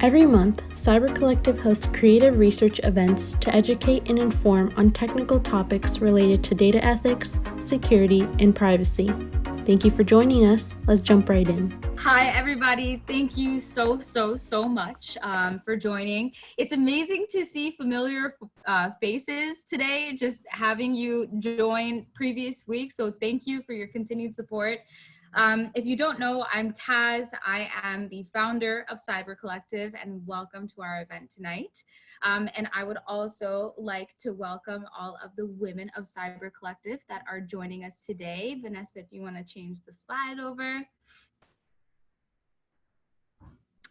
Every month, Cyber Collective hosts creative research events to educate and inform on technical topics related to data ethics, security, and privacy. Thank you for joining us. Let's jump right in. Hi, everybody. Thank you so much for joining. It's amazing to see familiar faces today, just having you join previous weeks. So thank you for your continued support. If you don't know, I'm Taz. I am the founder of Cyber Collective, and welcome to our event tonight. And I would also like to welcome all of the women of Cyber Collective that are joining us today. Vanessa, if you want to change the slide over.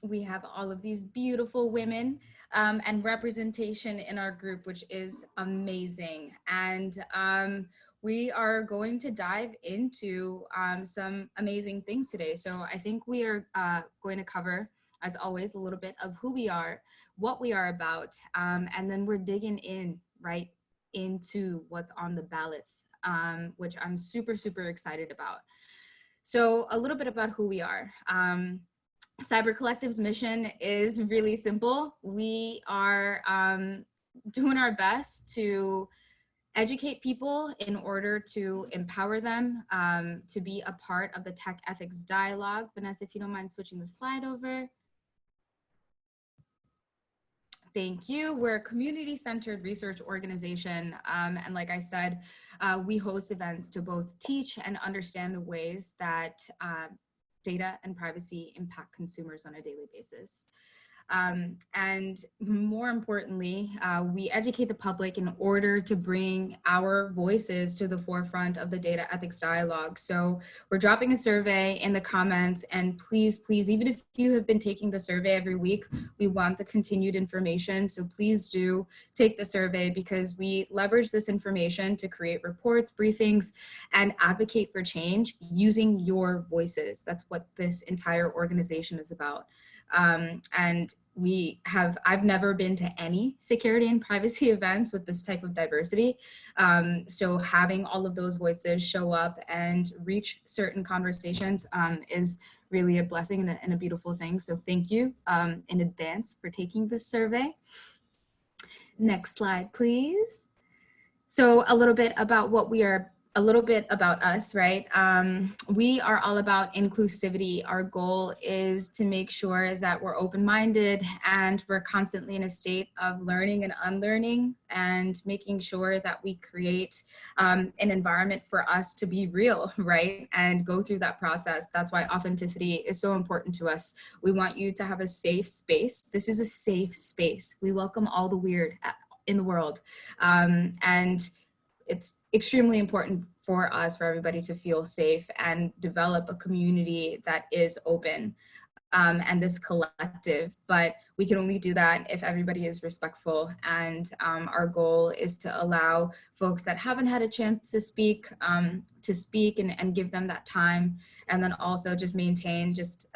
We have all of these beautiful women and representation in our group, which is amazing. And we are going to dive into some amazing things today. So I think we are going to cover, as always, a little bit of who we are, what we are about, and then we're digging in right into what's on the ballots, which I'm super excited about. So a little bit about who we are. Cyber Collective's mission is really simple. We are doing our best to educate people in order to empower them to be a part of the tech ethics dialogue. Vanessa, if you don't mind switching the slide over. Thank you. We're a community-centered research organization. And like I said, we host events to both teach and understand the ways that data and privacy impact consumers on a daily basis. And more importantly, we educate the public in order to bring our voices to the forefront of the data ethics dialogue. So we're dropping a survey in the comments, and please, even if you have been taking the survey every week, we want the continued information. So please do take the survey, because we leverage this information to create reports, briefings, and advocate for change using your voices. That's what this entire organization is about. And I've never been to any security and privacy events with this type of diversity. So having all of those voices show up and reach certain conversations is really a blessing and a beautiful thing. So thank you in advance for taking this survey. Next slide, please. So a little bit about what we are, a little bit about us, right? We are all about inclusivity. Our goal is to make sure that we're open-minded and we're constantly in a state of learning and unlearning, and making sure that we create an environment for us to be real, right? And go through that process. That's why authenticity is so important to us. We want you to have a safe space. This is a safe space. We welcome all the weird in the world. And it's extremely important for us, for everybody to feel safe and develop a community that is open and this collective. But we can only do that if everybody is respectful. And our goal is to allow folks that haven't had a chance to speak and give them that time. And then also just maintain just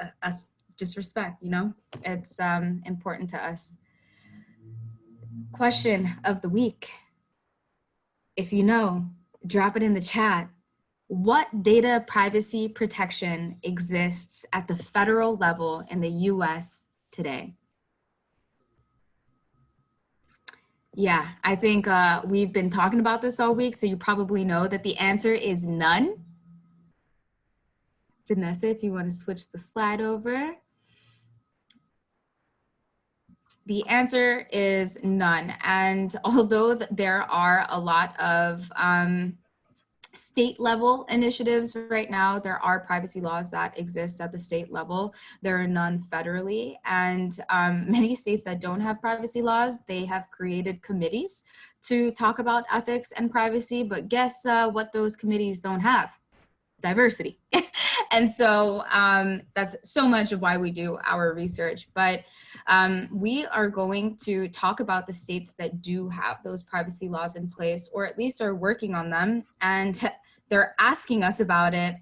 respect, you know, it's important to us. Question of the week. If you know, drop it in the chat. What data privacy protection exists at the federal level in the US today? Yeah, I think we've been talking about this all week, so you probably know that the answer is none. Vanessa, if you want to switch the slide over. The answer is none. And although there are a lot of state level initiatives right now, there are privacy laws that exist at the state level. There are none federally. And many states that don't have privacy laws, they have created committees to talk about ethics and privacy. But guess what those committees don't have? Diversity. And so that's so much of why we do our research. But we are going to talk about the states that do have those privacy laws in place, or at least are working on them, and they're asking us about it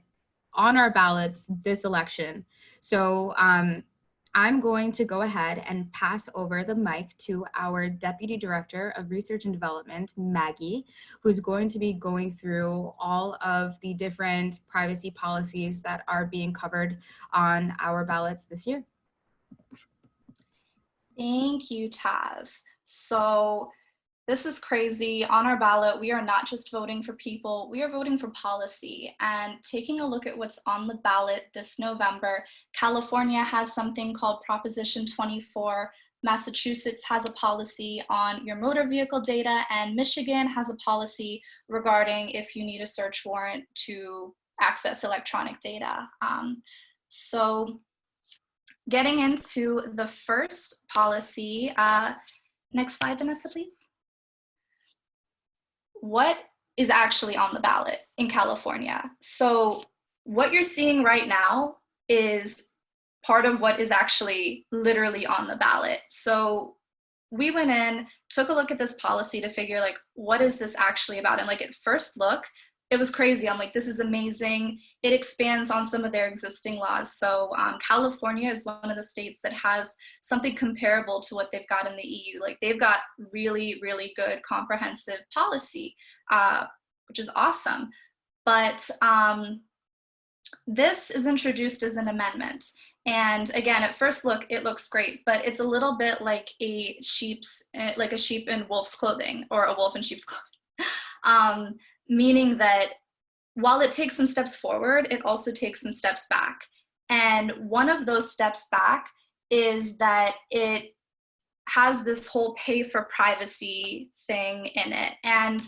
on our ballots this election. So I'm going to go ahead and pass over the mic to our Deputy Director of Research and Development, Maggie, who's going to be going through all of the different privacy policies that are being covered on our ballots this year. Thank you, Taz. So this is crazy. On our ballot, we are not just voting for people, we are voting for policy. And taking a look at what's on the ballot this November, California has something called Proposition 24. Massachusetts has a policy on your motor vehicle data, and Michigan has a policy regarding if you need a search warrant to access electronic data. So getting into the first policy, next slide, Vanessa, please. What is actually on the ballot in California? So what you're seeing right now is part of what is actually literally on the ballot. So we went in, took a look at this policy to figure like, what is this actually about? And like at first look, it was crazy. I'm like, this is amazing. It expands on some of their existing laws. So California is one of the states that has something comparable to what they've got in the EU. Like they've got really, really good comprehensive policy, which is awesome. But this is introduced as an amendment. And again, at first look, it looks great, but it's a little bit like a sheep in wolf's clothing, or a wolf in sheep's clothing. Meaning that while it takes some steps forward, it also takes some steps back. And one of those steps back is that it has this whole pay for privacy thing in it. And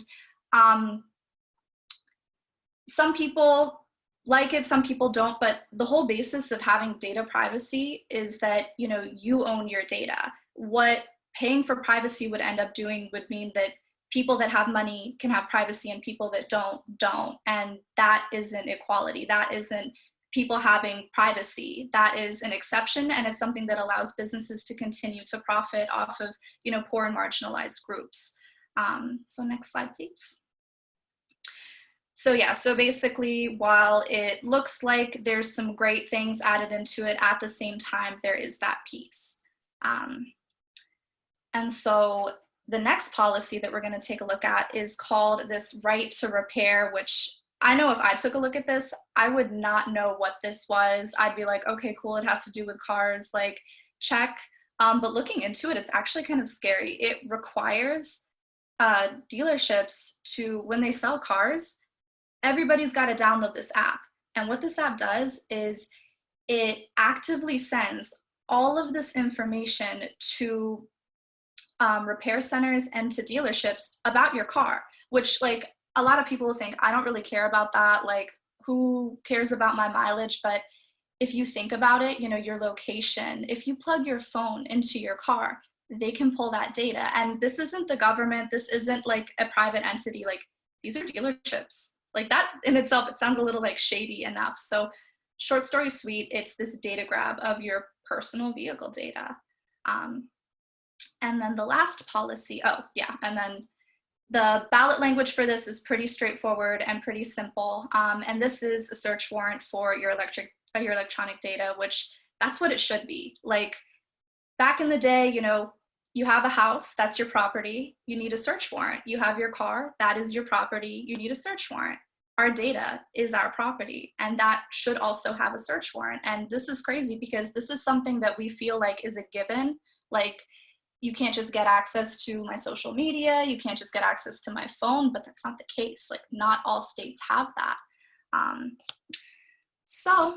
some people like it, some people don't, but the whole basis of having data privacy is that, you know, you own your data. What paying for privacy would end up doing would mean that people that have money can have privacy and people that don't. And that isn't equality. That isn't people having privacy. That is an exception, and it's something that allows businesses to continue to profit off of, you know, poor and marginalized groups. So next slide, please. So yeah, so basically, while it looks like there's some great things added into it, at the same time, there is that piece. And so the next policy that we're going to take a look at is called this right to repair, which I know if I took a look at this, I would not know what this was. I'd be like, okay, cool, it has to do with cars, like check. But looking into it, it's actually kind of scary. It requires dealerships to, when they sell cars, everybody's got to download this app. And what this app does is it actively sends all of this information to repair centers and to dealerships about your car, which like a lot of people think, I don't really care about that. Like who cares about my mileage? But if you think about it, you know, your location, if you plug your phone into your car, they can pull that data. And this isn't the government. This isn't like a private entity. Like these are dealerships. Like that in itself, it sounds a little like shady enough. So short story sweet, it's this data grab of your personal vehicle data. And then the last policy, and then the ballot language for this is pretty straightforward and pretty simple. And this is a search warrant for your electronic data, which that's what it should be. Like back in the day, you know, you have a house, that's your property, you need a search warrant. You have your car, that is your property, you need a search warrant. Our data is our property, and that should also have a search warrant. And this is crazy because this is something that we feel like is a given. Like you can't just get access to my social media, you can't just get access to my phone, but that's not the case. Like not all states have that. So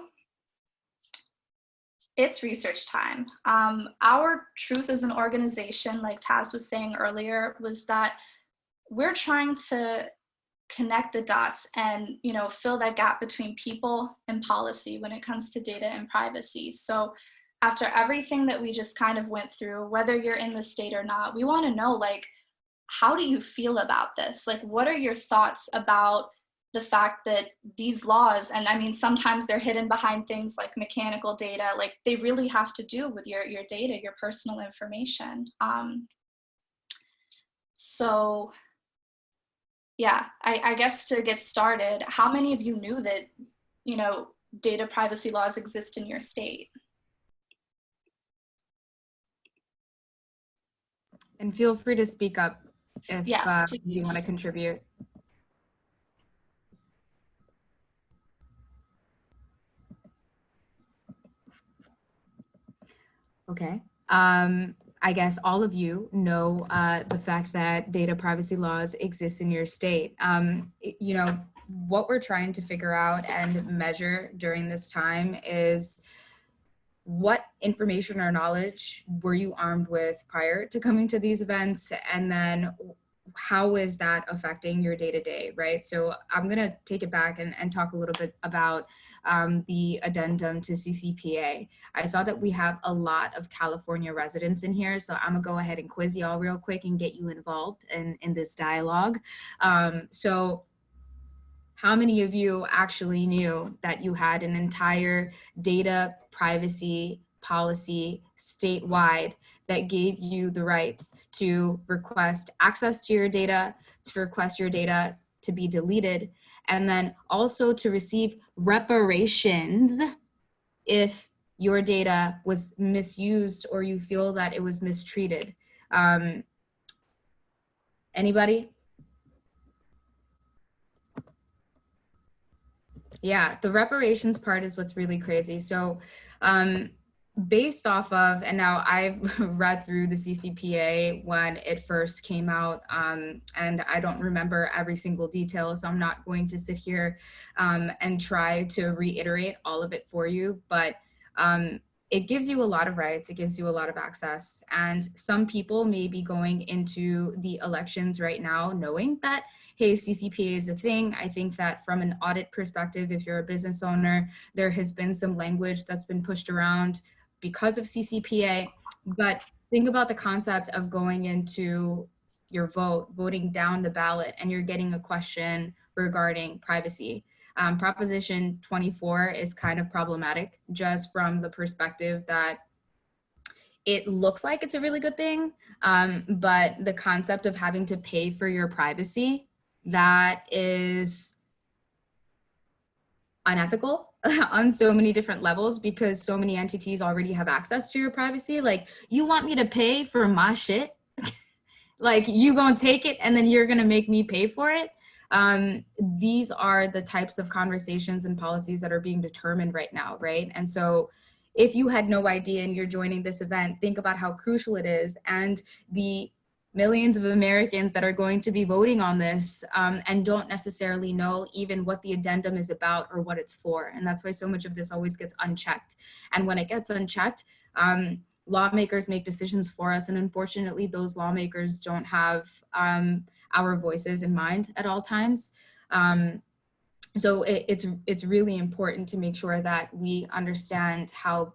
it's research time. Our truth as an organization, like Taz was saying earlier, was that we're trying to connect the dots and, you know, fill that gap between people and policy when it comes to data and privacy. So after everything that we just kind of went through, whether you're in the state or not, we want to know, like, how do you feel about this? Like, what are your thoughts about the fact that these laws, and I mean, sometimes they're hidden behind things like mechanical data, like they really have to do with your data, your personal information. So yeah, I guess to get started, how many of you knew that, you know, data privacy laws exist in your state? And feel free to speak up if Yes, you want to contribute. Okay. I I guess all of you know the fact that data privacy laws exist in your state. You know, what we're trying to figure out and measure during this time is what information or knowledge were you armed with prior to coming to these events, and then how is that affecting your day-to-day, right? So I'm going to take it back and talk a little bit about the addendum to CCPA. I saw that we have a lot of California residents in here, so I'm gonna go ahead and quiz y'all real quick and get you involved in this dialogue. So how many of you actually knew that you had an entire data privacy policy statewide that gave you the rights to request access to your data, to request your data to be deleted, and then also to receive reparations if your data was misused or you feel that it was mistreated? Anybody? Yeah, the reparations part is what's really crazy. So based off of, and now I've read through the CCPA when it first came out, and I don't remember every single detail, so I'm not going to sit here and try to reiterate all of it for you, but it gives you a lot of rights, it gives you a lot of access, and some people may be going into the elections right now knowing that, hey, CCPA is a thing. I think that from an audit perspective, if you're a business owner, there has been some language that's been pushed around because of CCPA, but think about the concept of going into your voting down the ballot, and you're getting a question regarding privacy. Proposition 24 is kind of problematic just from the perspective that it looks like it's a really good thing, but the concept of having to pay for your privacy, that is unethical on so many different levels because so many entities already have access to your privacy. Like, you want me to pay for my shit? Like, you gonna take it and then you're gonna make me pay for it? These are the types of conversations and policies that are being determined right now, right? And so if you had no idea and you're joining this event, think about how crucial it is, and the millions of Americans that are going to be voting on this and don't necessarily know even what the addendum is about or what it's for. And that's why so much of this always gets unchecked. And when it gets unchecked, lawmakers make decisions for us. And unfortunately, those lawmakers don't have our voices in mind at all times. So it's really important to make sure that we understand how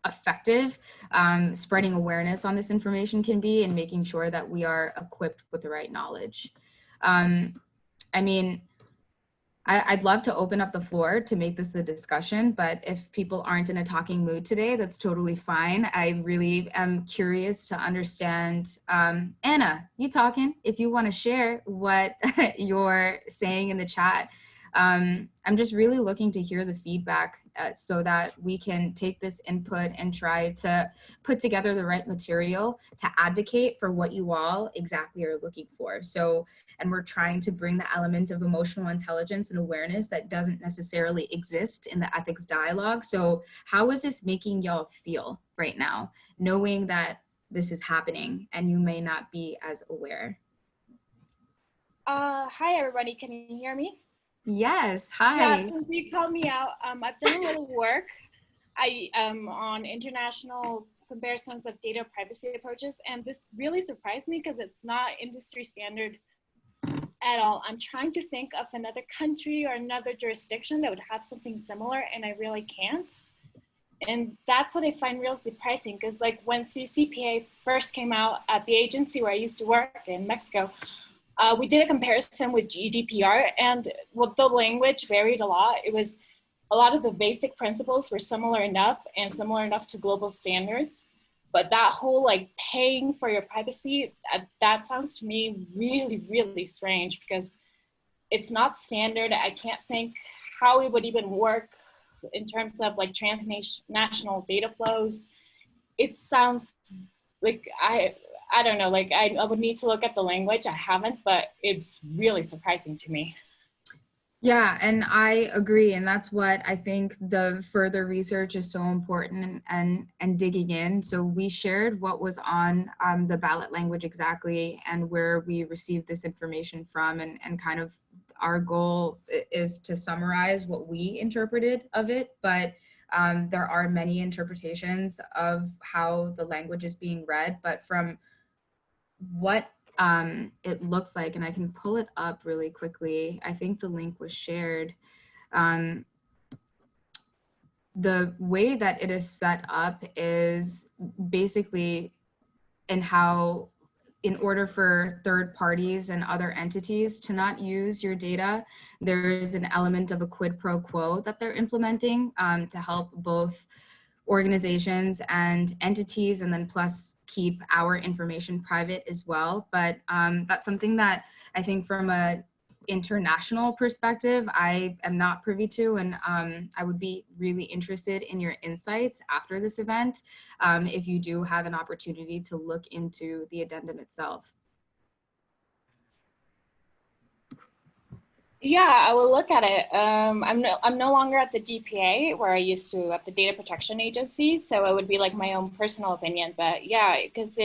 effective spreading awareness on this information can be, and making sure that we are equipped with the right knowledge. I mean, I'd love to open up the floor to make this a discussion, but if people aren't in a talking mood today, that's totally fine. I really am curious to understand. Anna, you talking? If you want to share what you're saying in the chat. I'm just really looking to hear the feedback so that we can take this input and try to put together the right material to advocate for what you all exactly are looking for. So, and we're trying to bring the element of emotional intelligence and awareness that doesn't necessarily exist in the ethics dialogue. So how is this making y'all feel right now, knowing that this is happening and you may not be as aware? Hi everybody, can you hear me? Yes, hi. Yeah, since you called me out, I've done a little work on international comparisons of data privacy approaches, and this really surprised me because it's not industry standard at all. I'm trying to think of another country or another jurisdiction that would have something similar, and I really can't. And that's what I find real surprising, because like when CCPA first came out at the agency where I used to work in Mexico, we did a comparison with GDPR, and well, the language varied a lot. It was a lot of the basic principles were similar enough and similar enough to global standards. But that whole like paying for your privacy, that sounds to me really, really strange because it's not standard. I can't think how it would even work in terms of like transnational data flows. It sounds like I don't know, like I would need to look at the language. I haven't, but it's really surprising to me. Yeah, and I agree, and that's what I think the further research is so important, and digging in. So we shared what was on the ballot language exactly, and where we received this information from, and kind of our goal is to summarize what we interpreted of it, but there are many interpretations of how the language is being read, but from what it looks like, and I can pull it up really quickly. I think the link was shared. Um, the way that it is set up is basically in how, in order for third parties and other entities to not use your data, there is an element of a quid pro quo that they're implementing to help both organizations and entities, and then plus keep our information private as well. But that's something that I think from a international perspective, I am not privy to, and I would be really interested in your insights after this event, if you do have an opportunity to look into the addendum itself. Yeah, I will look at it. I'm no longer at the DPA where I used to at the Data Protection Agency, so it would be like my own personal opinion. But yeah, because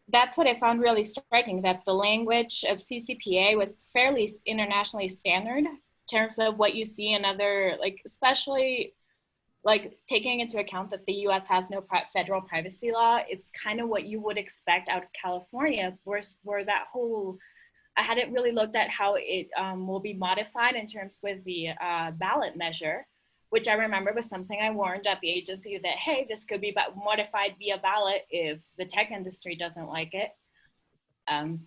that's what I found really striking, that the language of CCPA was fairly internationally standard in terms of what you see in other, like especially like taking into account that the US has no federal privacy law. It's kind of what you would expect out of California, where that whole, I hadn't really looked at how it will be modified in terms with the ballot measure, which I remember was something I warned at the agency that, hey, this could be modified via ballot if the tech industry doesn't like it.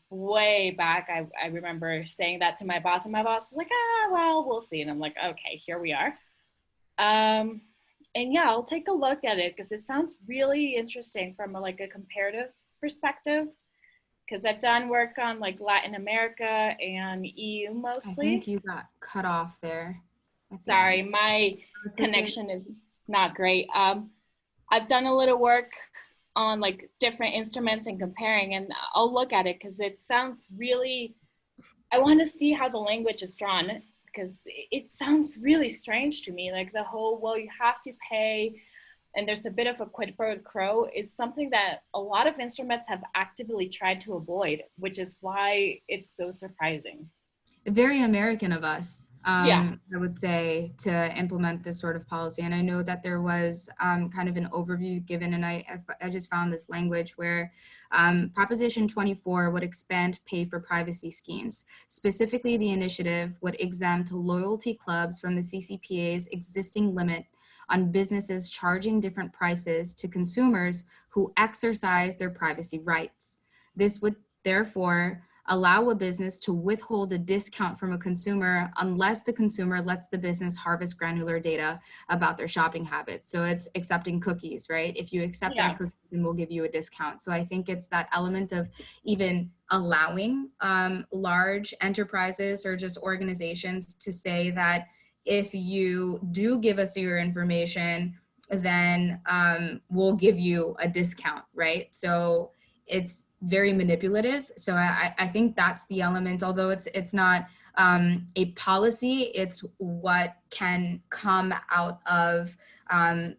Way back, I remember saying that to my boss, and my boss was like, well, we'll see. And I'm like, okay, here we are. And yeah, I'll take a look at it because it sounds really interesting from like a comparative perspective, because I've done work on like Latin America and EU mostly. I think you got cut off there. Sorry, my connection is not great. I've done a little work on like different instruments and comparing, and I'll look at it because it sounds really, I want to see how the language is drawn, because it sounds really strange to me. Like the whole, well, you have to pay, and there's a bit of a quid pro quo, is something that a lot of instruments have actively tried to avoid, which is why it's so surprising. Very American of us, Yeah. I would say, to implement this sort of policy. And I know that there was kind of an overview given, and I just found this language where Proposition 24 would expand pay for privacy schemes. Specifically, the initiative would exempt loyalty clubs from the CCPA's existing limit on businesses charging different prices to consumers who exercise their privacy rights. This would therefore allow a business to withhold a discount from a consumer unless the consumer lets the business harvest granular data about their shopping habits. So it's accepting cookies, right? If you accept our cookies, then we'll give you a discount. So I think it's that element of even allowing large enterprises or just organizations to say that if you do give us your information, then we'll give you a discount, right? So it's very manipulative. So I think that's the element, although it's not a policy, it's what can come out of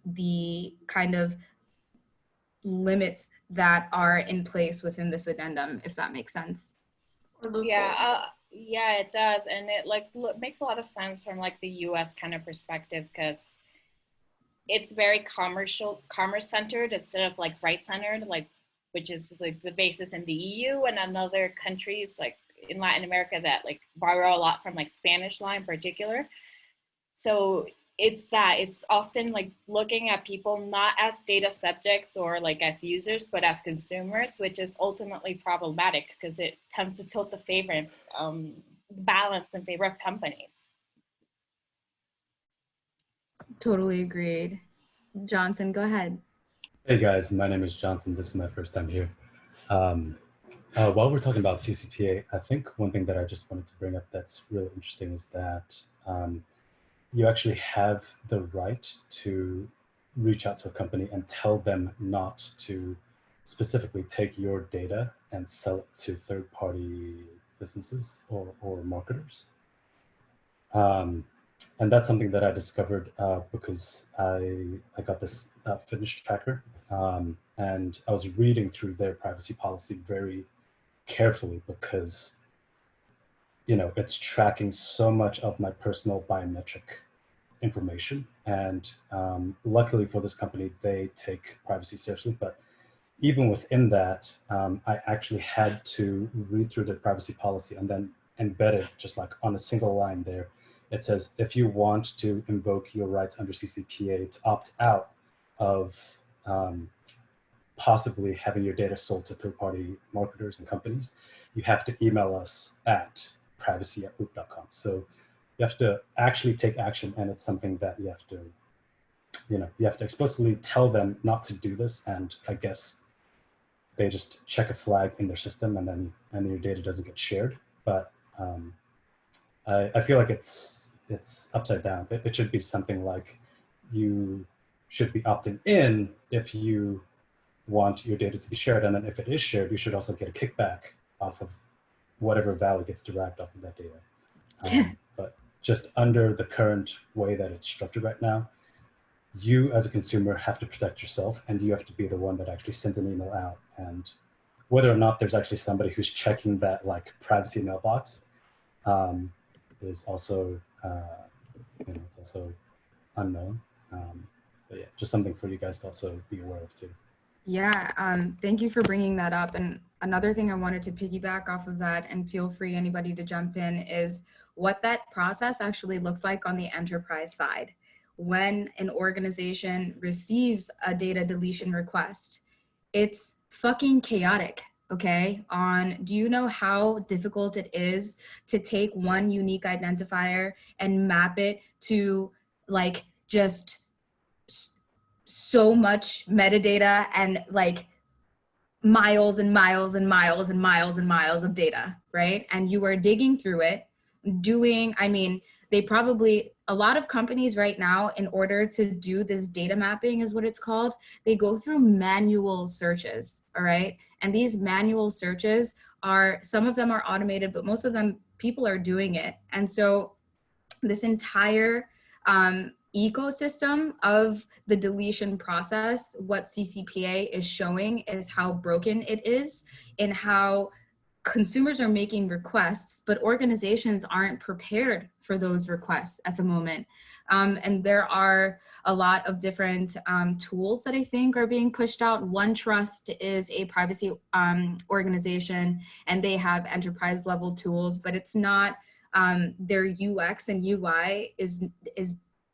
the kind of limits that are in place within this addendum, if that makes sense. Yeah, yeah, it does. And it like makes a lot of sense from like the US kind of perspective, because it's very commerce centered instead of like right centered, like, which is like the basis in the EU and in other countries like in Latin America that like borrow a lot from like Spanish law in particular. So it's often like looking at people not as data subjects or like as users, but as consumers, which is ultimately problematic because it tends to tilt the balance in favor of companies. Totally agreed. Johnson, go ahead. Hey guys, my name is Johnson. This is my first time here. While we're talking about CCPA, I think one thing that I just wanted to bring up that's really interesting is that you actually have the right to reach out to a company and tell them not to specifically take your data and sell it to third-party businesses or marketers. And that's something that I discovered because I got this fitness tracker, and I was reading through their privacy policy very carefully because, you know, it's tracking so much of my personal biometric information. And luckily for this company, they take privacy seriously. But even within that, I actually had to read through the privacy policy and then embed it just like on a single line there. It says, if you want to invoke your rights under CCPA to opt out of possibly having your data sold to third-party marketers and companies, you have to email us at privacy@boop.com. So you have to actually take action, and it's something that you have to, you know, you have to explicitly tell them not to do this, and I guess they just check a flag in their system, and then your data doesn't get shared. But I feel like it's upside down. It should be something like you should be opting in if you want your data to be shared, and then if it is shared, you should also get a kickback off of whatever value gets derived off of that data. But just under the current way that it's structured right now, you as a consumer have to protect yourself, and you have to be the one that actually sends an email out. And whether or not there's actually somebody who's checking that like privacy mailbox is also, you know, it's also unknown. But yeah, just something for you guys to also be aware of too. Yeah, thank you for bringing that up. And another thing I wanted to piggyback off of that, and feel free anybody to jump in, is what that process actually looks like on the enterprise side. When an organization receives a data deletion request, it's fucking chaotic, okay? Do you know how difficult it is to take one unique identifier and map it to like just so much metadata and like miles and miles and miles and miles and miles of data, right? And you are digging through it, I mean, a lot of companies right now, in order to do this data mapping is what it's called, they go through manual searches, all right? And these manual searches some of them are automated, but most of them, people are doing it. And so this entire ecosystem of the deletion process, what CCPA is showing is how broken it is, and how consumers are making requests, but organizations aren't prepared for those requests at the moment. And there are a lot of different tools that I think are being pushed out. OneTrust is a privacy organization, and they have enterprise level tools, but it's not, their UX and UI is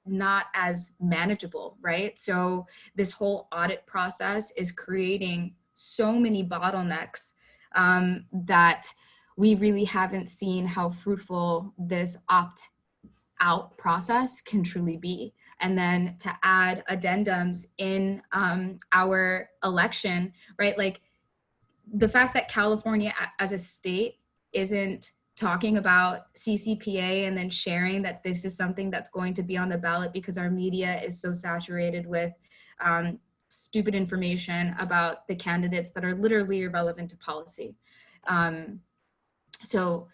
not as manageable, right? So this whole audit process is creating so many bottlenecks that we really haven't seen how fruitful this opt-out process can truly be. And then to add addendums in our election, right? Like the fact that California as a state isn't talking about CCPA and then sharing that this is something that's going to be on the ballot because our media is so saturated with stupid information about the candidates that are literally irrelevant to policy. So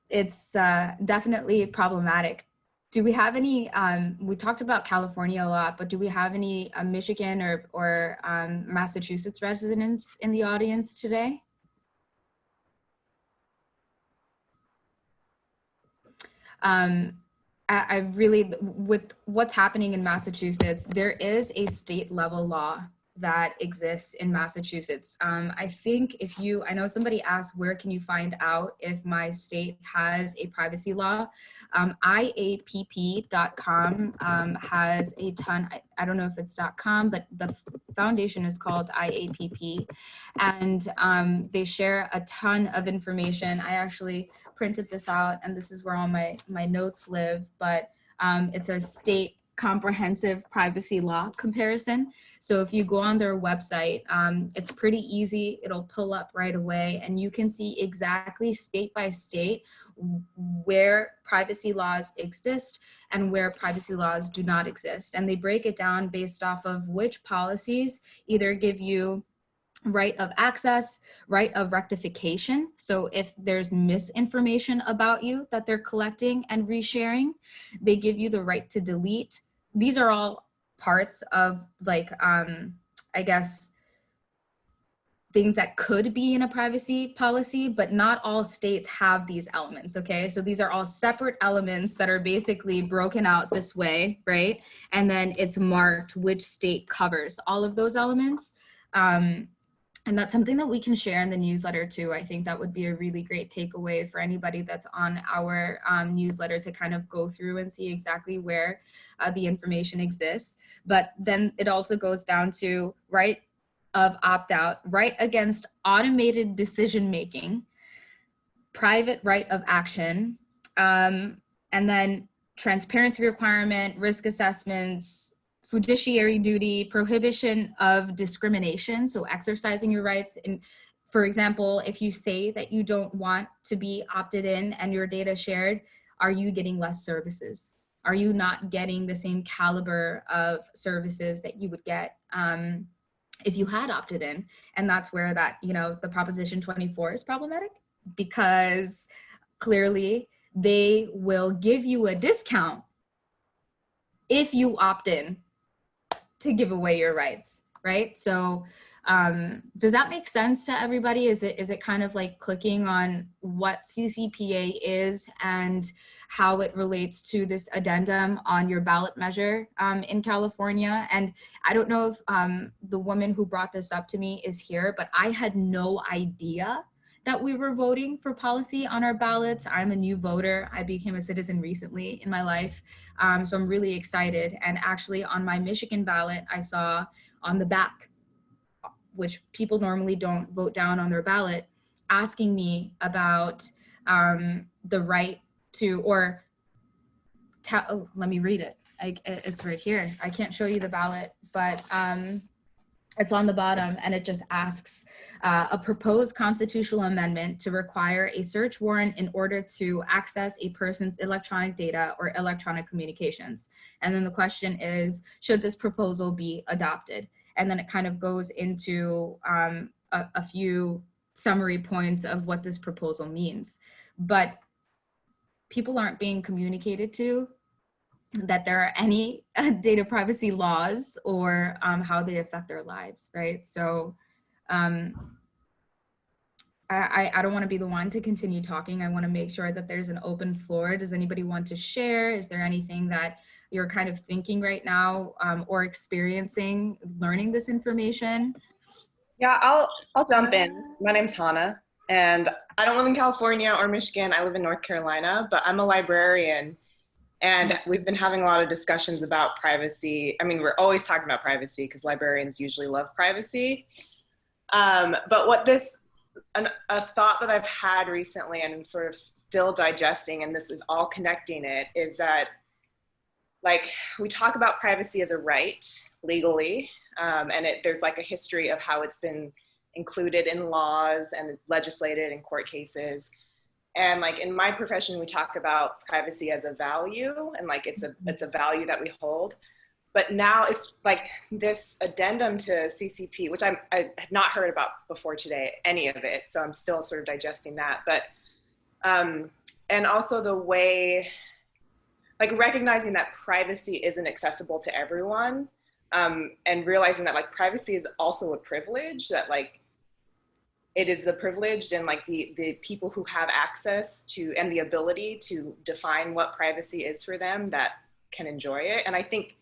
it's definitely problematic. Do we have any, we talked about California a lot, but do we have any Michigan or Massachusetts residents in the audience today? I really, with what's happening in Massachusetts, there is a state level law that exists in Massachusetts. I think I know somebody asked, where can you find out if my state has a privacy law? IAPP.com has a ton, I don't know if it's .com, but the foundation is called IAPP, and they share a ton of information. I actually printed this out, and this is where all my notes live, but it's a state comprehensive privacy law comparison. So if you go on their website, it's pretty easy. It'll pull up right away, and you can see exactly state by state where privacy laws exist and where privacy laws do not exist. And they break it down based off of which policies either give you right of access, right of rectification. So if there's misinformation about you that they're collecting and resharing, they give you the right to delete. These are all parts of like, I guess, things that could be in a privacy policy, but not all states have these elements, okay? So these are all separate elements that are basically broken out this way, right? And then it's marked which state covers all of those elements. And that's something that we can share in the newsletter too. I think that would be a really great takeaway for anybody that's on our newsletter to kind of go through and see exactly where the information exists. But then it also goes down to right of opt-out, right against automated decision-making, private right of action, and then transparency requirement, risk assessments, fiduciary duty, prohibition of discrimination, so exercising your rights. And for example, if you say that you don't want to be opted in and your data shared, are you getting less services? Are you not getting the same caliber of services that you would get if you had opted in? And that's where that, you know, the Proposition 24 is problematic, because clearly they will give you a discount if you opt in to give away your rights, right? So does that make sense to everybody? Is it kind of like clicking on what CCPA is and how it relates to this addendum on your ballot measure in California? And I don't know if the woman who brought this up to me is here, but I had no idea that we were voting for policy on our ballots. I'm a new voter. I became a citizen recently in my life. So I'm really excited. And actually on my Michigan ballot, I saw on the back, which people normally don't vote down on their ballot, asking me about the right to, or oh, let me read it. It's right here. I can't show you the ballot, but it's on the bottom, and it just asks a proposed constitutional amendment to require a search warrant in order to access a person's electronic data or electronic communications. And then the question is, should this proposal be adopted? And then it kind of goes into a few summary points of what this proposal means. But people aren't being communicated to that there are any data privacy laws or how they affect their lives, right? So I don't want to be the one to continue talking. I want to make sure that there's an open floor. Does anybody want to share? Is there anything that you're kind of thinking right now or experiencing learning this information? Yeah, I'll jump in. My name's Hannah, and I don't live in California or Michigan. I live in North Carolina, but I'm a librarian. And we've been having a lot of discussions about privacy. I mean, we're always talking about privacy because librarians usually love privacy. But what a thought that I've had recently, and I'm sort of still digesting, and this is all connecting it, is that like we talk about privacy as a right legally, and there's like a history of how it's been included in laws and legislated in court cases. And like in my profession, we talk about privacy as a value, and like it's a value that we hold. But now it's like this addendum to CCP, which I had not heard about before today, any of it. So I'm still sort of digesting that. But and also the way, like recognizing that privacy isn't accessible to everyone, and realizing that like privacy is also a privilege, that like it is the privileged and like the people who have access to and the ability to define what privacy is for them that can enjoy it. And I think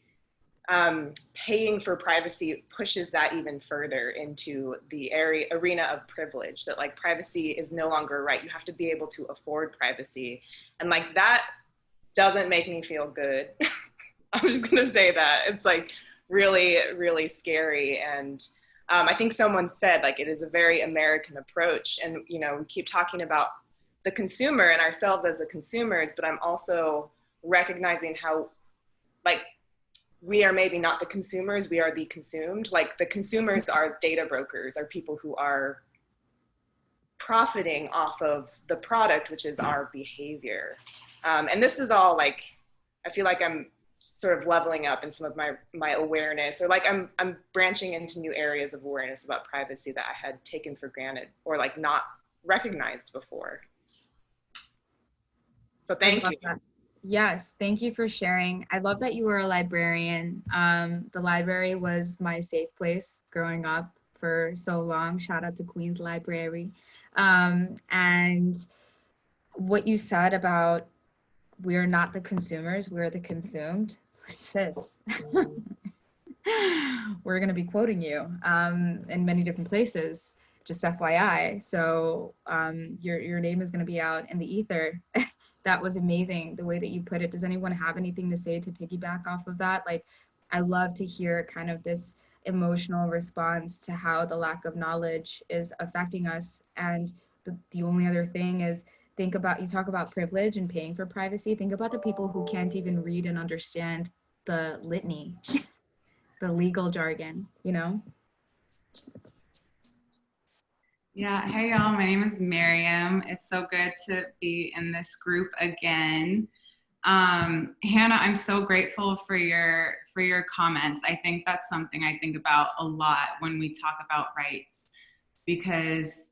paying for privacy pushes that even further into the arena of privilege, that like privacy is no longer a right. You have to be able to afford privacy. And like that doesn't make me feel good. I'm just gonna say that. It's like really, really scary. And I think someone said like it is a very American approach, and you know we keep talking about the consumer and ourselves as the consumers, but I'm also recognizing how like we are maybe not the consumers, we are the consumed. Like the consumers are data brokers, are people who are profiting off of the product, which is our behavior. And this is all like, I feel like I'm sort of leveling up in some of my awareness, or like I'm branching into new areas of awareness about privacy that I had taken for granted or like not recognized before. So thank you. That. Yes, thank you for sharing. I love that you were a librarian. The library was my safe place growing up for so long. Shout out to Queens Library. And what you said about we're not the consumers, we're the consumed. Sis, we're going to be quoting you in many different places, just FYI. So your name is going to be out in the ether. That was amazing, the way that you put it. Does anyone have anything to say to piggyback off of that? Like, I love to hear kind of this emotional response to how the lack of knowledge is affecting us. And the only other thing is, think about, you talk about privilege and paying for privacy. Think about the people who can't even read and understand the litany, the legal jargon, you know? Yeah, hey y'all, my name is Miriam. It's so good to be in this group again. Hannah, I'm so grateful for your comments. I think that's something I think about a lot when we talk about rights, because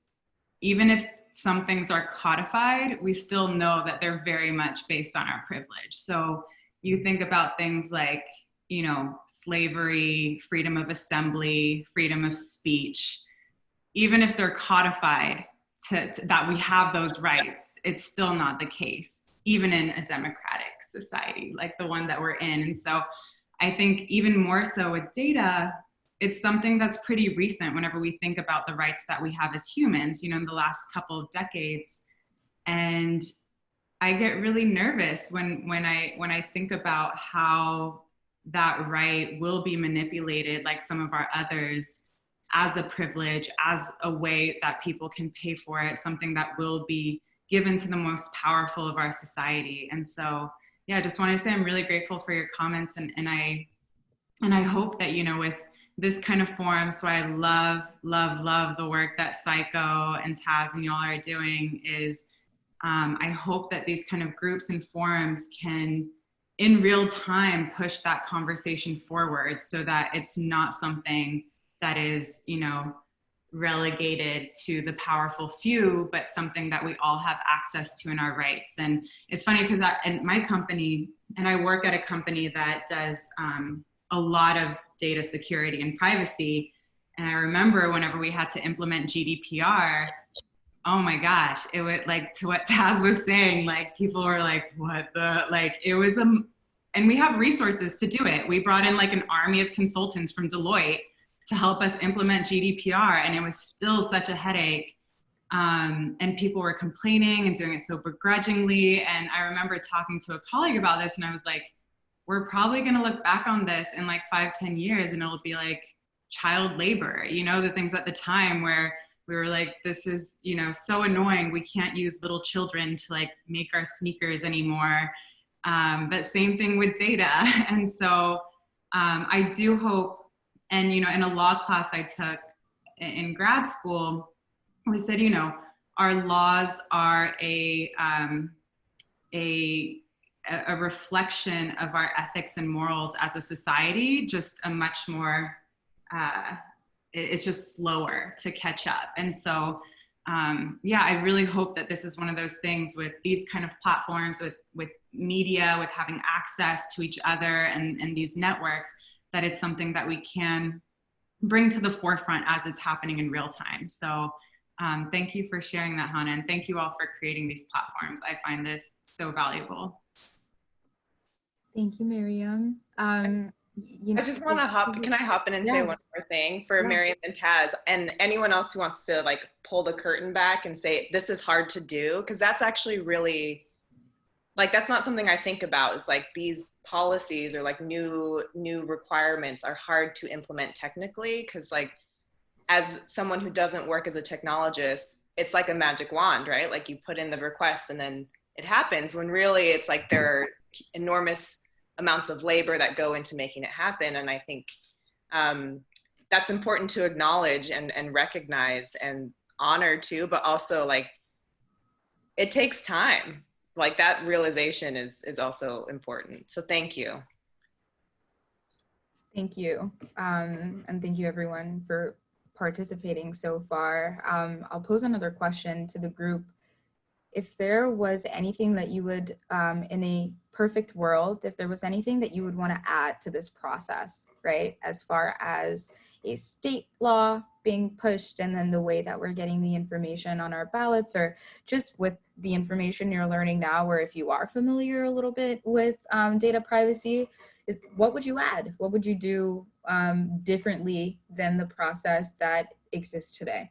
even if some things are codified, we still know that they're very much based on our privilege. So you think about things like, you know, slavery, freedom of assembly, freedom of speech. Even if they're codified that we have those rights, it's still not the case, even in a democratic society like the one that we're in. And so I think even more so with data, it's something that's pretty recent whenever we think about the rights that we have as humans, you know, in the last couple of decades. And I get really nervous when I think about how that right will be manipulated, like some of our others, as a privilege, as a way that people can pay for it, something that will be given to the most powerful of our society. And so, yeah, I just want to say I'm really grateful for your comments, and I hope that, you know, with this kind of forum, so I love the work that Psycho and Taz and y'all are doing, is I hope that these kind of groups and forums can in real time push that conversation forward, so that it's not something that is, you know, relegated to the powerful few, but something that we all have access to in our rights. And it's funny because in my company, and I work at a company that does a lot of data security and privacy. And I remember whenever we had to implement GDPR, oh my gosh, it was like, to what Taz was saying, like people were like, what the, like it was and we have resources to do it. We brought in like an army of consultants from Deloitte to help us implement GDPR, and it was still such a headache. And people were complaining and doing it so begrudgingly. And I remember talking to a colleague about this, and I was like, we're probably gonna look back on this in like 5-10 years and it'll be like child labor, you know, the things at the time where we were like, this is, you know, so annoying. We can't use little children to like make our sneakers anymore. But same thing with data. And so I do hope, and, you know, in a law class I took in grad school, we said, you know, our laws are a reflection of our ethics and morals as a society, just a much more, it's just slower to catch up. And so, yeah, I really hope that this is one of those things with these kind of platforms, with media, with having access to each other and these networks, that it's something that we can bring to the forefront as it's happening in real time. So thank you for sharing that, Hannah, and thank you all for creating these platforms. I find this so valuable. Thank you, Miriam. You know, I just want to can I hop in and say one more thing for Miriam and Taz, and anyone else who wants to like pull the curtain back and say, this is hard to do, because that's actually really, like, that's not something I think about. It's like these policies or like new requirements are hard to implement technically, because like, as someone who doesn't work as a technologist, it's like a magic wand, right? Like you put in the request and then it happens, when really it's like there are enormous amounts of labor that go into making it happen. And I think that's important to acknowledge and recognize and honor too, but also like it takes time. Like that realization is also important. So thank you. Thank you. And thank you everyone for participating so far. I'll pose another question to the group. If there was anything that you would, in a perfect world, if there was anything that you would want to add to this process, right? As far as a state law being pushed and then the way that we're getting the information on our ballots, or just with the information you're learning now, or if you are familiar a little bit with data privacy, is what would you add? What would you do differently than the process that exists today?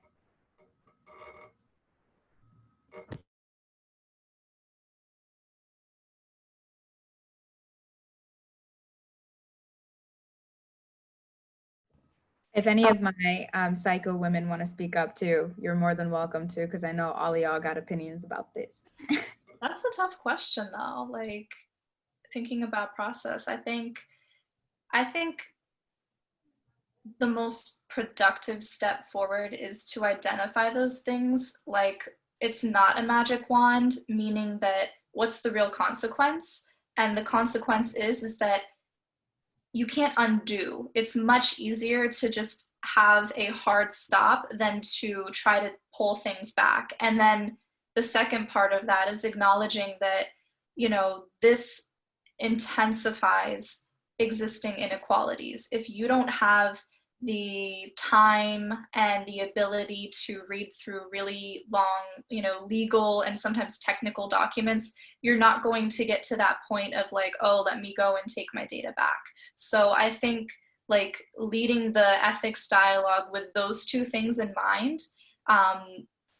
If any of my psycho women want to speak up too, you're more than welcome to, because I know all of y'all got opinions about this. That's a tough question though, like thinking about process. I think the most productive step forward is to identify those things. Like, it's not a magic wand, meaning that what's the real consequence? And the consequence is that you can't undo. It's much easier to just have a hard stop than to try to pull things back. And then the second part of that is acknowledging that, you know, this intensifies existing inequalities. If you don't have the time and the ability to read through really long, you know, legal and sometimes technical documents, you're not going to get to that point of like, oh, let me go and take my data back. So I think like leading the ethics dialogue with those two things in mind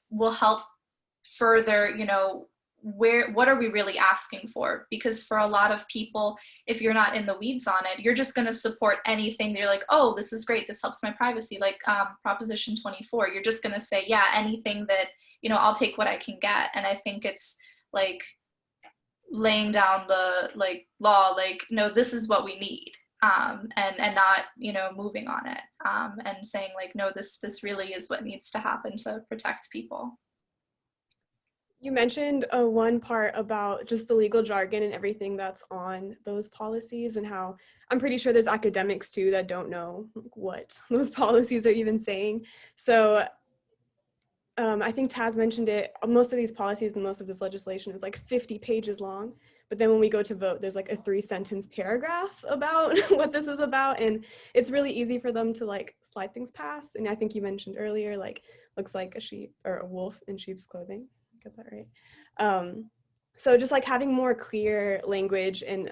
will help further, you know, what are we really asking for? Because for a lot of people, if you're not in the weeds on it, you're just going to support anything. You're like, oh, this is great, this helps my privacy, like Proposition 24. You're just going to say, yeah, anything that, you know, I'll take what I can get. And I think it's like laying down the like law, like, no, this is what we need, and not, you know, moving on it, and saying like, no, this really is what needs to happen to protect people. You mentioned one part about just the legal jargon and everything that's on those policies, and how I'm pretty sure there's academics too that don't know what those policies are even saying. So I think Taz mentioned it, most of these policies and most of this legislation is like 50 pages long. But then when we go to vote, there's like a 3-sentence paragraph about what this is about. And it's really easy for them to like slide things past. And I think you mentioned earlier, like, looks like a sheep or a wolf in sheep's clothing. Get that right. So just like having more clear language and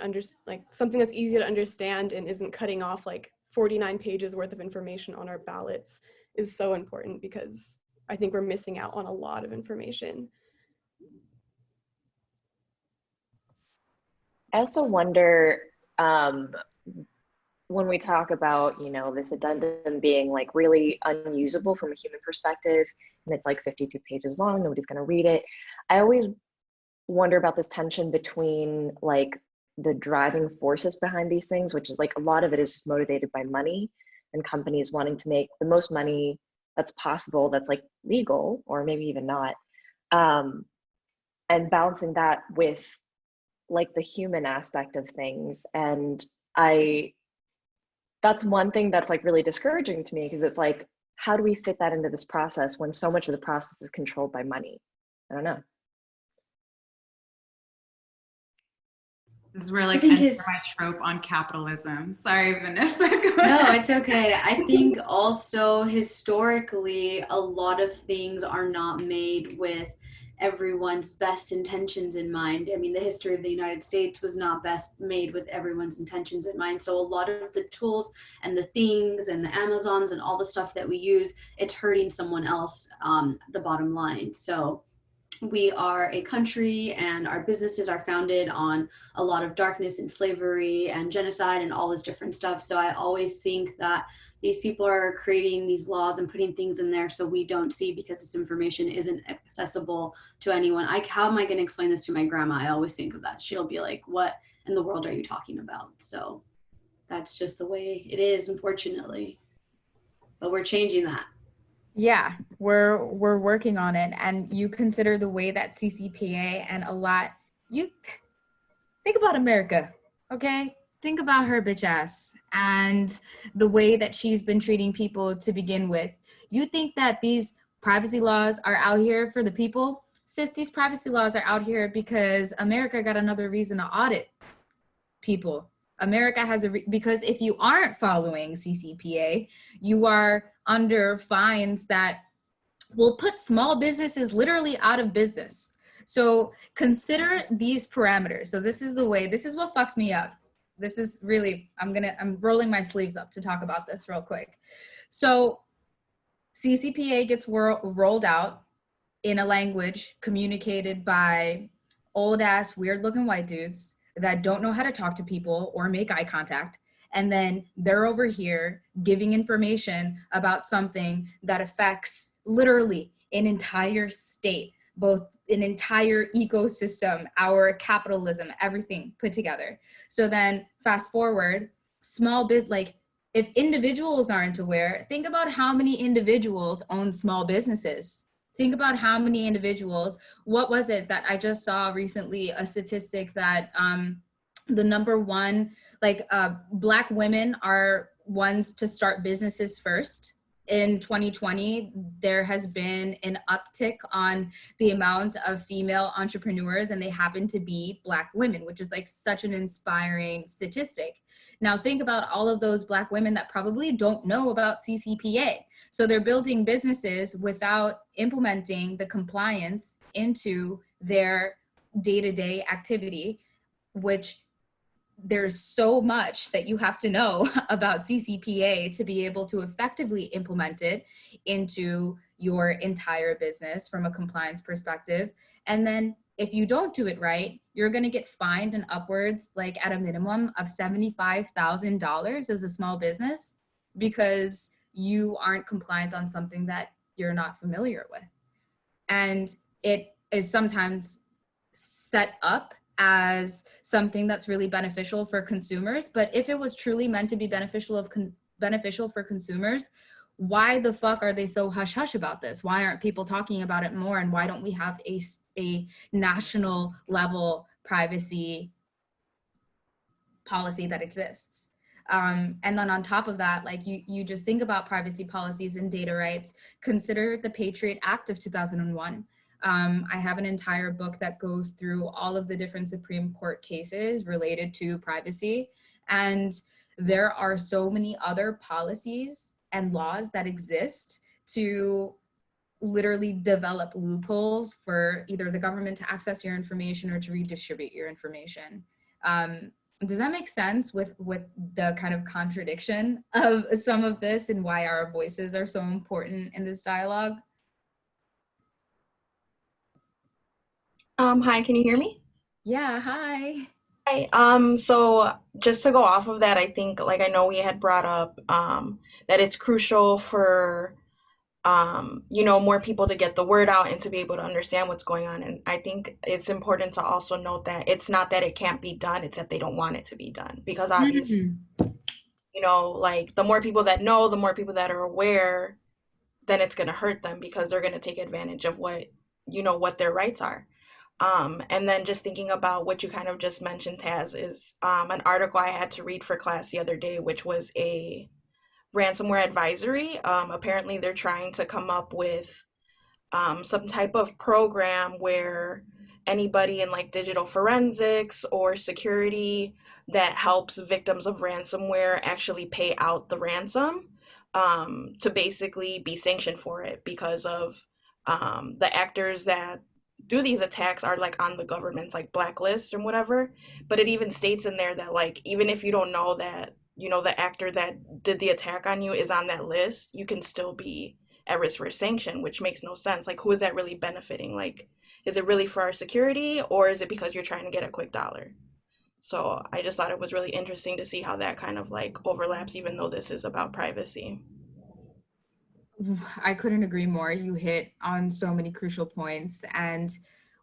like something that's easy to understand and isn't cutting off like 49 pages worth of information on our ballots is so important, because I think we're missing out on a lot of information. I also wonder, when we talk about, you know, this addendum being like really unusable from a human perspective, and it's like 52 pages long, nobody's going to read it. I always wonder about this tension between like the driving forces behind these things, which is like a lot of it is just motivated by money and companies wanting to make the most money that's possible, that's like legal or maybe even not, and balancing that with like the human aspect of things. And that's one thing that's like really discouraging to me, because it's like, how do we fit that into this process when so much of the process is controlled by money? I don't know. This is where like enter my trope on capitalism. Sorry, Vanessa. No, it's okay. I think also historically, a lot of things are not made with everyone's best intentions in mind. I mean, the history of the United States was not best made with everyone's intentions in mind. So a lot of the tools and the things and the Amazons and all the stuff that we use, it's hurting someone else, the bottom line. So we are a country and our businesses are founded on a lot of darkness and slavery and genocide and all this different stuff. So I always think that these people are creating these laws and putting things in there so we don't see, because this information isn't accessible to anyone. How am I going to explain this to my grandma? I always think of that. She'll be like, what in the world are you talking about? So that's just the way it is, unfortunately. But we're changing that. Yeah, we're working on it. And you consider the way that Ccpa and you think about America, okay? think about her bitch ass and the way that she's been treating people to begin with. You think that these privacy laws are out here for the people? Sis, these privacy laws are out here because America got another reason to audit people. America has because if you aren't following CCPA, you are under fines that will put small businesses literally out of business. So consider these parameters. So this is what fucks me up. This is really, I'm rolling my sleeves up to talk about this real quick. So CCPA gets rolled out in a language communicated by old ass weird looking white dudes that don't know how to talk to people or make eye contact. And then they're over here giving information about something that affects literally an entire state, both an entire ecosystem, our capitalism, everything put together. So then fast forward, small bit, like if individuals aren't aware, think about how many individuals own small businesses. Think about how many individuals, what was it that I just saw recently, a statistic that the number one, Black women are ones to start businesses first. In 2020, there has been an uptick on the amount of female entrepreneurs, and they happen to be Black women, which is like such an inspiring statistic. Now think about all of those Black women that probably don't know about CCPA. So they're building businesses without implementing the compliance into their day-to-day activity, which there's so much that you have to know about CCPA to be able to effectively implement it into your entire business from a compliance perspective. And then if you don't do it right, you're going to get fined and upwards, like at a minimum of $75,000 as a small business because you aren't compliant on something that you're not familiar with. And it is sometimes set up as something that's really beneficial for consumers. But if it was truly meant to be beneficial for consumers, why the fuck are they so hush hush about this? Why aren't people talking about it more? And why don't we have a national level privacy policy that exists? And then on top of that, like you just think about privacy policies and data rights, consider the Patriot Act of 2001. I have an entire book that goes through all of the different Supreme Court cases related to privacy. And there are so many other policies and laws that exist to literally develop loopholes for either the government to access your information or to redistribute your information. Does that make sense with the kind of contradiction of some of this and why our voices are so important in this dialogue? Hi, can you hear me? Yeah, hi. Hi. So just to go off of that, I think, like, I know we had brought up that it's crucial for more people to get the word out and to be able to understand what's going on. And I think it's important to also note that it's not that it can't be done, it's that they don't want it to be done. Because obviously, like the more people that know, the more people that are aware, then it's going to hurt them because they're going to take advantage of what their rights are. And then just thinking about what you kind of just mentioned, Taz, is an article I had to read for class the other day, which was a Ransomware Advisory. Apparently they're trying to come up with some type of program where anybody in like digital forensics or security that helps victims of ransomware actually pay out the ransom to basically be sanctioned for it, because of the actors that do these attacks are like on the government's like blacklist and whatever. But it even states in there that like even if you don't know that the actor that did the attack on you is on that list, you can still be at risk for a sanction, which makes no sense. Like, who is that really benefiting? Like, is it really for our security, or is it because you're trying to get a quick dollar? So I just thought it was really interesting to see how that kind of like overlaps, even though this is about privacy. I couldn't agree more. You hit on so many crucial points, and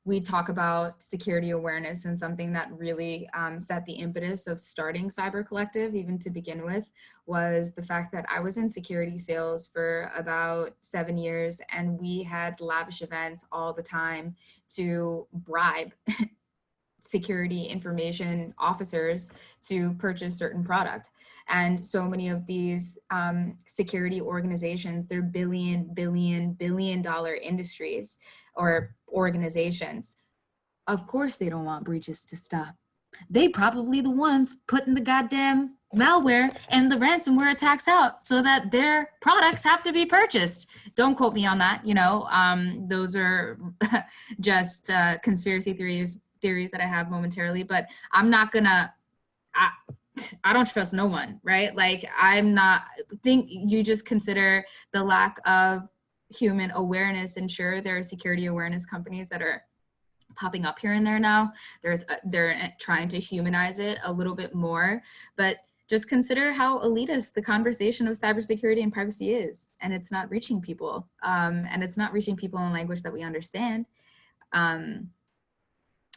we talk about security awareness, and something that really set the impetus of starting Cyber Collective, even to begin with, was the fact that I was in security sales for about 7 years, and we had lavish events all the time to bribe security information officers to purchase certain product. And so many of these security organizations, they're billion dollar industries or organizations. Of course they don't want breaches to stop. They probably the ones putting the goddamn malware and the ransomware attacks out so that their products have to be purchased. Don't quote me on that. You know, those are just conspiracy theories that I have momentarily, but I'm not gonna, I don't trust no one, right? Like think you just consider the lack of human awareness, and sure, there are security awareness companies that are popping up here and there now. They're trying to humanize it a little bit more, but just consider how elitist the conversation of cybersecurity and privacy is, and it's not reaching people, and it's not reaching people in language that we understand.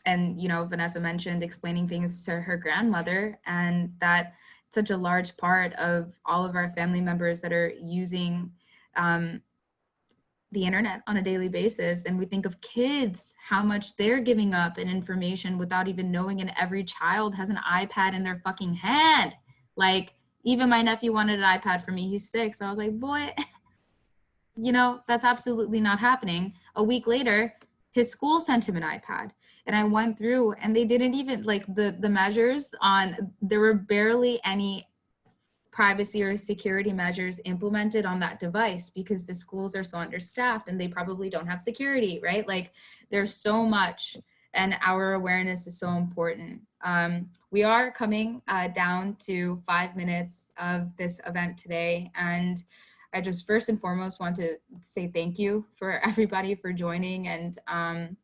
And, you know, Vanessa mentioned explaining things to her grandmother, and that such a large part of all of our family members that are using the internet on a daily basis. And we think of kids, how much they're giving up in information without even knowing, and every child has an iPad in their fucking hand. Like, even my nephew wanted an iPad for me. He's 6. I was like, boy, you know, that's absolutely not happening. A week later, his school sent him an iPad. And I went through, and they didn't even, like, the measures on, there were barely any privacy or security measures implemented on that device because the schools are so understaffed and they probably don't have security, right? Like, there's so much, and our awareness is so important. We are coming down to 5 minutes of this event today, and I just first and foremost want to say thank you for everybody for joining and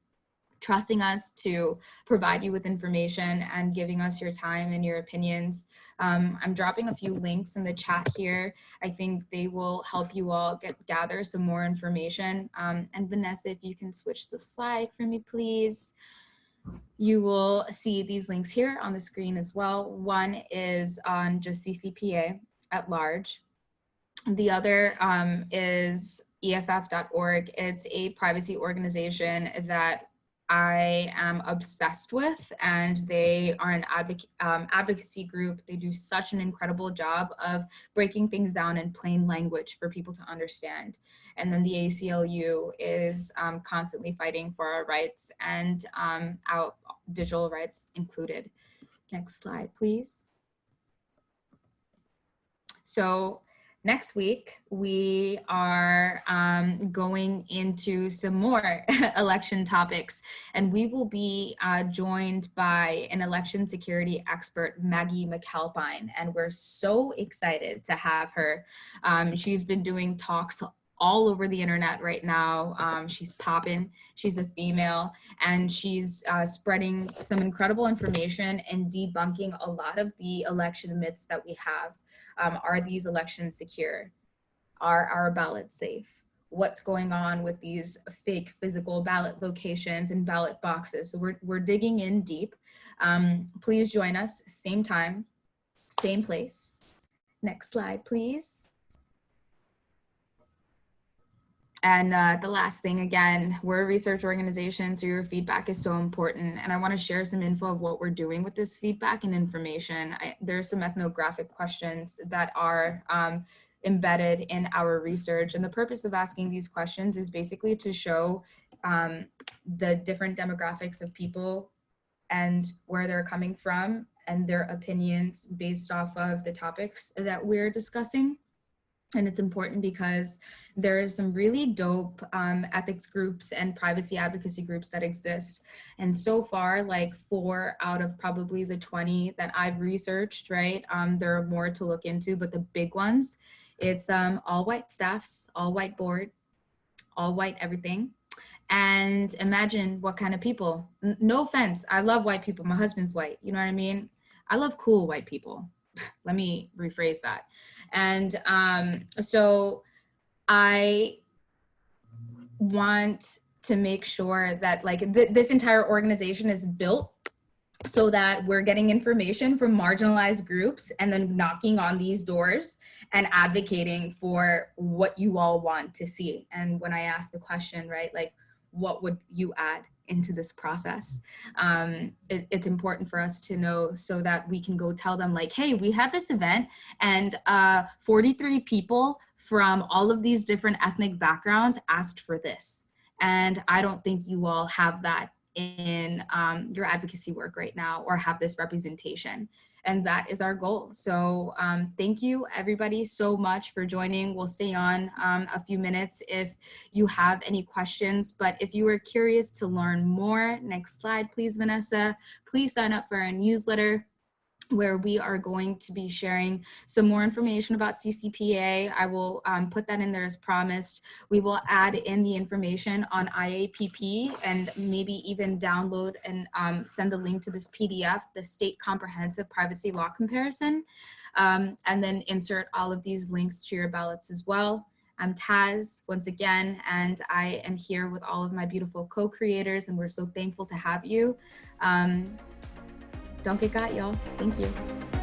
trusting us to provide you with information and giving us your time and your opinions. I'm dropping a few links in the chat here. I think they will help you all gather some more information. And Vanessa, if you can switch the slide for me, please. You will see these links here on the screen as well. One is on just CCPA at large. The other is EFF.org. It's a privacy organization that I am obsessed with, and they are an advocacy group. They do such an incredible job of breaking things down in plain language for people to understand. And then the ACLU is constantly fighting for our rights, and our digital rights included. Next slide, please. So next week, we are going into some more election topics, and we will be joined by an election security expert, Maggie Mcalpine, and we're so excited to have her. She's been doing talks all over the internet right now. She's popping, she's a female, and she's spreading some incredible information and debunking a lot of the election myths that we have. Are these elections secure? Are our ballots safe? What's going on with these fake physical ballot locations and ballot boxes? So we're digging in deep. Please join us, same time, same place. Next slide, please. And the last thing, again, we're a research organization, so your feedback is so important. And I want to share some info of what we're doing with this feedback and information. There's some ethnographic questions that are embedded in our research. And the purpose of asking these questions is basically to show the different demographics of people and where they're coming from and their opinions based off of the topics that we're discussing. And it's important because there's some really dope ethics groups and privacy advocacy groups that exist. And so far, like 4 out of probably the 20 that I've researched, right? There are more to look into, but the big ones, it's all white staffs, all white board, all white everything. And imagine what kind of people, no offense, I love white people. My husband's white, you know what I mean? I love cool white people. Let me rephrase that. And so I want to make sure that like this entire organization is built so that we're getting information from marginalized groups and then knocking on these doors and advocating for what you all want to see. And when I ask the question, right, like, what would you add into this process? It's important for us to know so that we can go tell them like, hey, we had this event and 43 people from all of these different ethnic backgrounds asked for this. And I don't think you all have that in your advocacy work right now, or have this representation. And that is our goal. So thank you everybody so much for joining. We'll stay on a few minutes if you have any questions, but if you are curious to learn more, next slide please, Vanessa, please sign up for our newsletter, where we are going to be sharing some more information about CCPA. I will put that in there as promised. We will add in the information on IAPP and maybe even download and send the link to this PDF, the State Comprehensive Privacy Law Comparison, and then insert all of these links to your ballots as well. I'm Taz once again, and I am here with all of my beautiful co-creators, and we're so thankful to have you. Don't get got, y'all. Thank you.